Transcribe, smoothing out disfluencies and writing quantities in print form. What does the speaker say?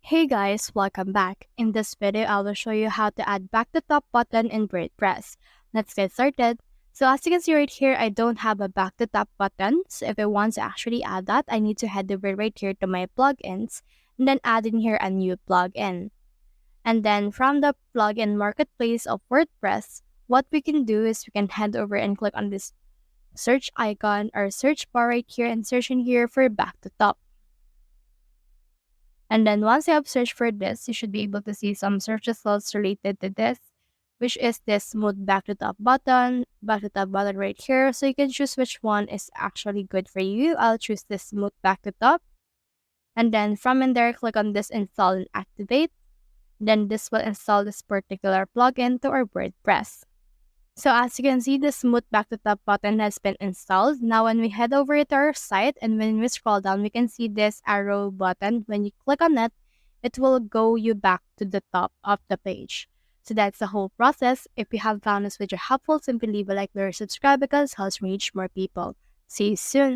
Hey guys, welcome back. In this video, I will show you how to add back the top button in WordPress. Let's get started. So as you can see right here, I don't have a back to top button. So if I want to actually add that, I need to head over right here to my plugins and then add in here a new plugin. And then from the plugin marketplace of WordPress, what we can do is we can head over and click on this search icon or search bar right here and search in here for back to top. And then once you have searched for this, you should be able to see some search results related to this, which is this smooth back to top button right here. So you can choose which one is actually good for you. I'll choose this smooth back to top. And then from in there, click on this install and activate. Then this will install this particular plugin to our WordPress. So as you can see, the smooth back to top button has been installed. Now when we head over to our site and when we scroll down, we can see this arrow button. When you click on it, it will go you back to the top of the page. So that's the whole process. If you have found this video helpful, simply leave a like or subscribe because it helps reach more people. See you soon.